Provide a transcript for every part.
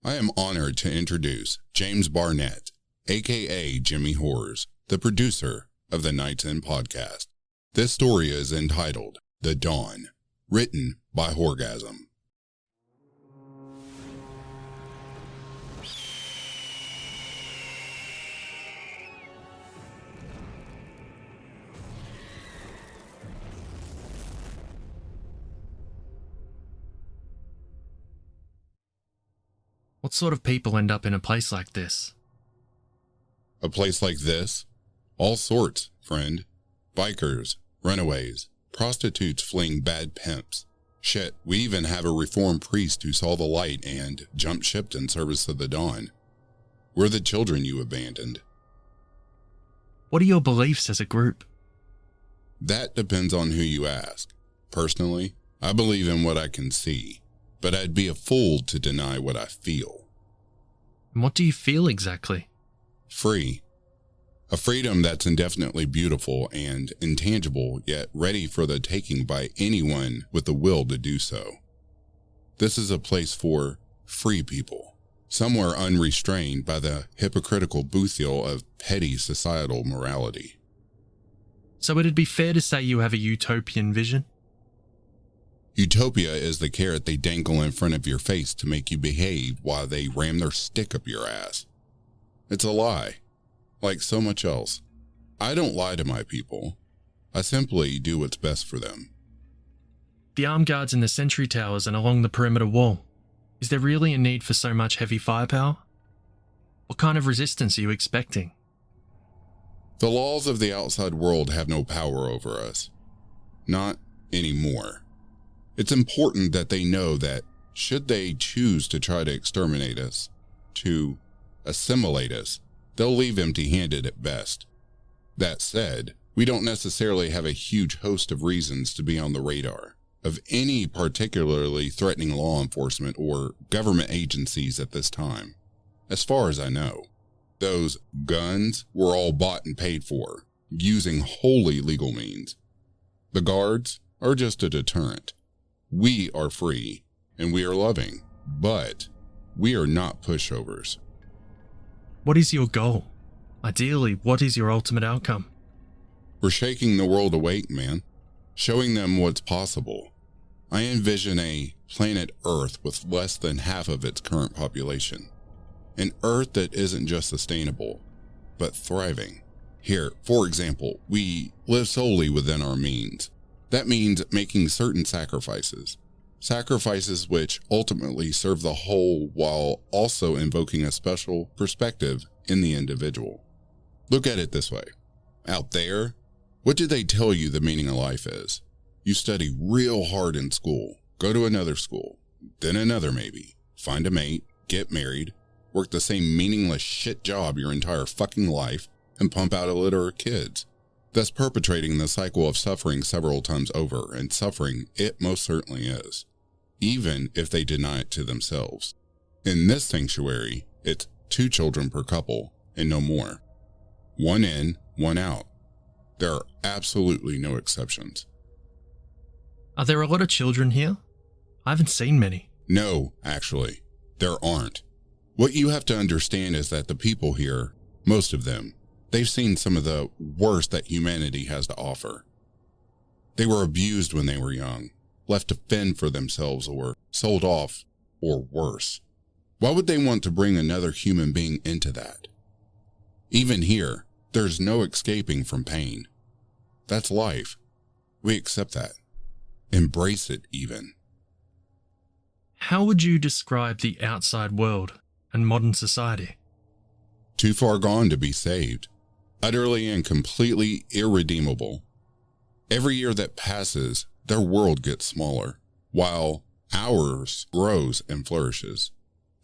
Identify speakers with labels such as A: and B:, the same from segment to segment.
A: I am honored to introduce James Barnett, aka Jimmy Horrors, the producer of the Night's End podcast. This story is entitled The Dawn, written by Horrgasm.
B: What sort of people end up in a place like this?
A: A place like this? All sorts, friend. Bikers, runaways, prostitutes fleeing bad pimps. Shit, we even have a reformed priest who saw the light and jumped ship in service of the dawn. We're the children you abandoned.
B: What are your beliefs as a group?
A: That depends on who you ask. Personally, I believe in what I can see, but I'd be a fool to deny what I feel.
B: And what do you feel exactly?
A: Free. A freedom that's indefinitely beautiful and intangible, yet ready for the taking by anyone with the will to do so. This is a place for free people, somewhere unrestrained by the hypocritical boothiel of petty societal morality.
B: So it'd be fair to say you have a utopian vision?
A: Utopia is the carrot they dangle in front of your face to make you behave while they ram their stick up your ass. It's a lie, like so much else. I don't lie to my people. I simply do what's best for them.
B: The armed guards in the sentry towers and along the perimeter wall. Is there really a need for so much heavy firepower? What kind of resistance are you expecting?
A: The laws of the outside world have no power over us. Not anymore. It's important that they know that should they choose to try to exterminate us, to assimilate us, they'll leave empty-handed at best. That said, we don't necessarily have a huge host of reasons to be on the radar of any particularly threatening law enforcement or government agencies at this time. As far as I know, those guns were all bought and paid for, using wholly legal means. The guards are just a deterrent. We are free, and we are loving, but we are not pushovers.
B: What is your goal? Ideally, what is your ultimate outcome?
A: We're shaking the world awake, man. Showing them what's possible. I envision a planet Earth with less than half of its current population. An Earth that isn't just sustainable, but thriving. Here, for example, we live solely within our means. That means making certain sacrifices which ultimately serve the whole while also invoking a special perspective in the individual. Look at it this way. Out there, what do they tell you the meaning of life is? You study real hard in school, go to another school, then another maybe, find a mate, get married, work the same meaningless shit job your entire fucking life, and pump out a litter of kids. Thus perpetrating the cycle of suffering several times over, and suffering it most certainly is, even if they deny it to themselves. In this sanctuary, it's 2 children per couple, and no more. 1 in, 1 out. There are absolutely no exceptions.
B: Are there a lot of children here? I haven't seen many.
A: No, actually, there aren't. What you have to understand is that the people here, most of them, they've seen some of the worst that humanity has to offer. They were abused when they were young, left to fend for themselves or sold off, or worse. Why would they want to bring another human being into that? Even here, there's no escaping from pain. That's life. We accept that. Embrace it even.
B: How would you describe the outside world and modern society?
A: Too far gone to be saved. Utterly and completely irredeemable. Every year that passes, their world gets smaller, while ours grows and flourishes.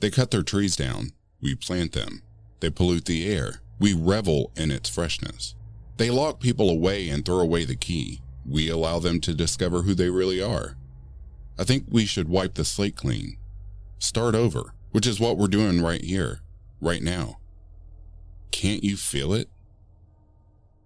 A: They cut their trees down, we plant them. They pollute the air, we revel in its freshness. They lock people away and throw away the key. We allow them to discover who they really are. I think we should wipe the slate clean. Start over, which is what we're doing right here, right now. Can't you feel it?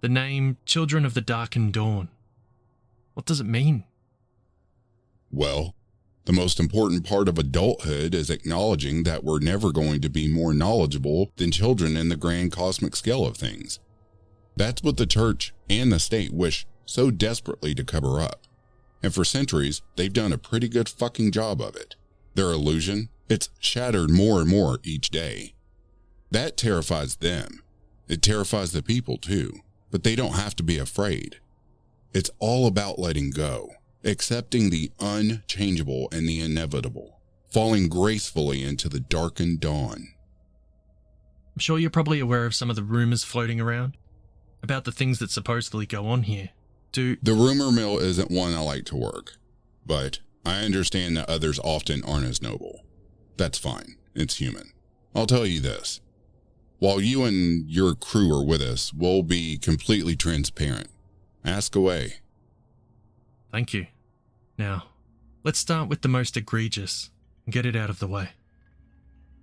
B: The name Children of the Darkened Dawn. What does it mean?
A: Well, The most important part of adulthood is acknowledging that we're never going to be more knowledgeable than children in the grand cosmic scale of things. That's what the church and the state wish so desperately to cover up. And for centuries, they've done a pretty good fucking job of it. Their illusion, it's shattered more and more each day. That terrifies them. It terrifies the people too, but they don't have to be afraid. It's all about letting go, accepting the unchangeable and the inevitable, falling gracefully into the darkened dawn.
B: I'm sure you're probably aware of some of the rumors floating around about the things that supposedly go on here.
A: The rumor mill isn't one I like to work, but I understand that others often aren't as noble. That's fine. It's human. I'll tell you this. While you and your crew are with us, we'll be completely transparent. Ask away.
B: Thank you. Now, let's start with the most egregious and get it out of the way.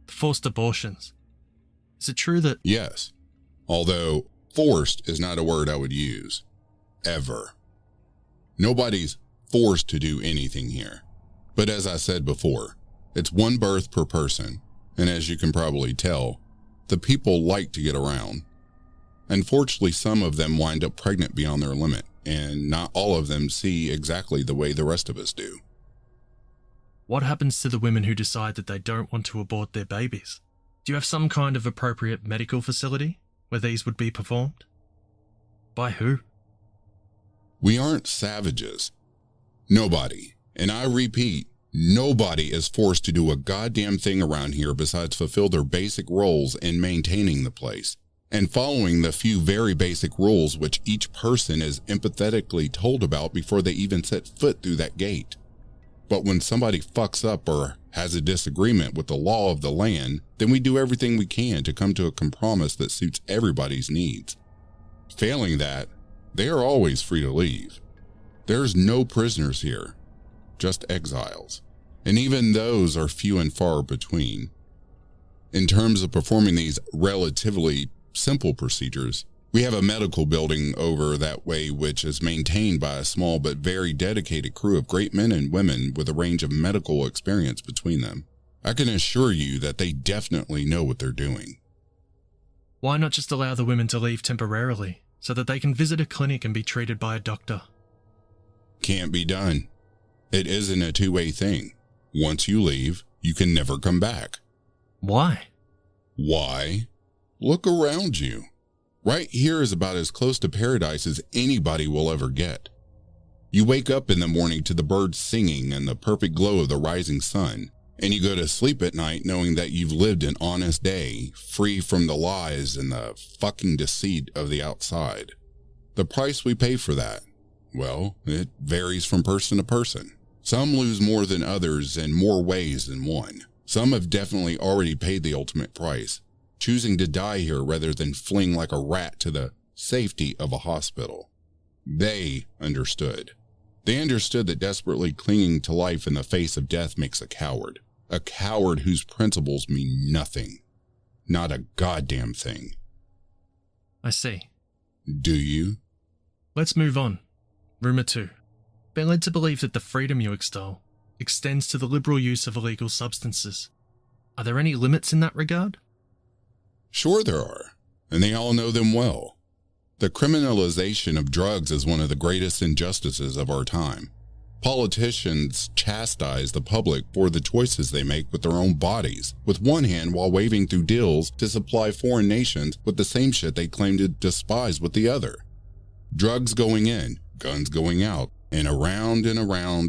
B: The forced abortions. Is it true that...
A: Yes, although forced is not a word I would use. Ever. Nobody's forced to do anything here. But as I said before, it's one birth per person, and as you can probably tell, the people like to get around. Unfortunately, some of them wind up pregnant beyond their limit, and not all of them see exactly the way the rest of us do.
B: What happens to the women who decide that they don't want to abort their babies? Do you have some kind of appropriate medical facility where these would be performed? By who?
A: We aren't savages. Nobody, and I repeat, nobody is forced to do a goddamn thing around here besides fulfill their basic roles in maintaining the place, and following the few very basic rules which each person is empathetically told about before they even set foot through that gate. But when somebody fucks up or has a disagreement with the law of the land, then we do everything we can to come to a compromise that suits everybody's needs. Failing that, they are always free to leave. There's no prisoners here, just exiles. And even those are few and far between. In terms of performing these relatively simple procedures, we have a medical building over that way which is maintained by a small but very dedicated crew of great men and women with a range of medical experience between them. I can assure you that they definitely know what they're doing.
B: Why not just allow the women to leave temporarily, so that they can visit a clinic and be treated by a doctor?
A: Can't be done. It isn't a two-way thing. Once you leave, you can never come back.
B: Why?
A: Why? Look around you. Right here is about as close to paradise as anybody will ever get. You wake up in the morning to the birds singing and the perfect glow of the rising sun, and you go to sleep at night knowing that you've lived an honest day, free from the lies and the fucking deceit of the outside. The price we pay for that, well, it varies from person to person. Some lose more than others in more ways than one. Some have definitely already paid the ultimate price, choosing to die here rather than fling like a rat to the safety of a hospital. They understood. They understood that desperately clinging to life in the face of death makes a coward whose principles mean nothing. Not a goddamn thing.
B: I see.
A: Do you?
B: Let's move on. Rumor 2. Been led to believe that the freedom you extol extends to the liberal use of illegal substances. Are there any limits in that regard?
A: Sure there are, and they all know them well. The criminalization of drugs is one of the greatest injustices of our time. Politicians chastise the public for the choices they make with their own bodies, with one hand while waving through deals to supply foreign nations with the same shit they claim to despise with the other. Drugs going in, guns going out, and around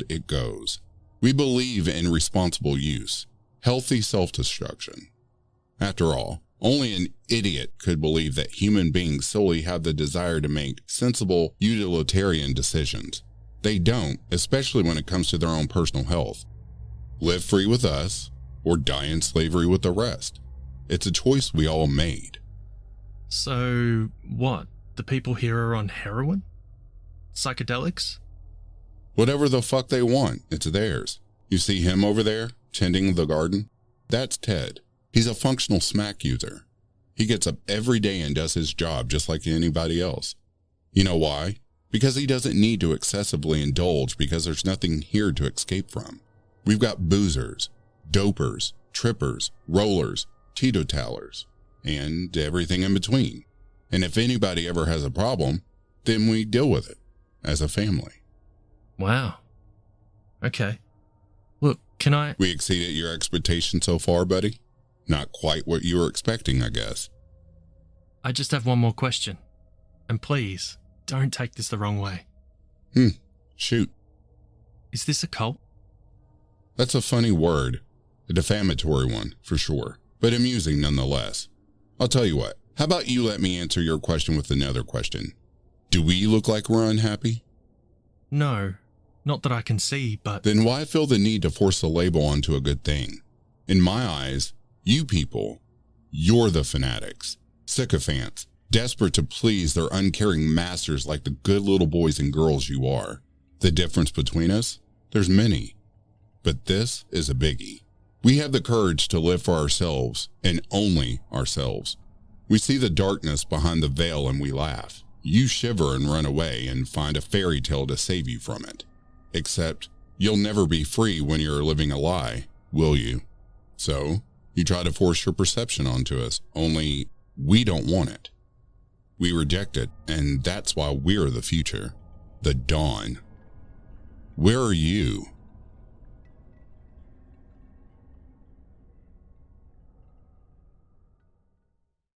A: it goes. We believe in responsible use, healthy self-destruction. After all, only an idiot could believe that human beings solely have the desire to make sensible, utilitarian decisions. They don't, especially when it comes to their own personal health. Live free with us, or die in slavery with the rest. It's a choice we all made.
B: So, what? The people here are on heroin? Psychedelics?
A: Whatever the fuck they want, it's theirs. You see him over there, tending the garden? That's Ted. He's a functional smack user. He gets up every day and does his job just like anybody else. You know why? Because he doesn't need to excessively indulge because there's nothing here to escape from. We've got boozers, dopers, trippers, rollers, teetotalers, and everything in between. And if anybody ever has a problem, then we deal with it as a family.
B: Wow. Okay. Look, can I...
A: We exceeded your expectations so far, buddy? Not quite what you were expecting, I guess.
B: I just have one more question. And please, don't take this the wrong way.
A: Shoot.
B: Is this a cult?
A: That's a funny word. A defamatory one, for sure, but amusing nonetheless. I'll tell you what, how about you let me answer your question with another question? Do we look like we're unhappy?
B: No, not that I can see, but...
A: Then why feel the need to force a label onto a good thing? In my eyes, you people, you're the fanatics, sycophants, desperate to please their uncaring masters like the good little boys and girls you are. The difference between us? There's many. But this is a biggie. We have the courage to live for ourselves and only ourselves. We see the darkness behind the veil and we laugh. You shiver and run away and find a fairy tale to save you from it. Except you'll never be free when you're living a lie, will you? So you try to force your perception onto us, only we don't want it. We reject it, and that's why we're the future, the dawn. Where are you?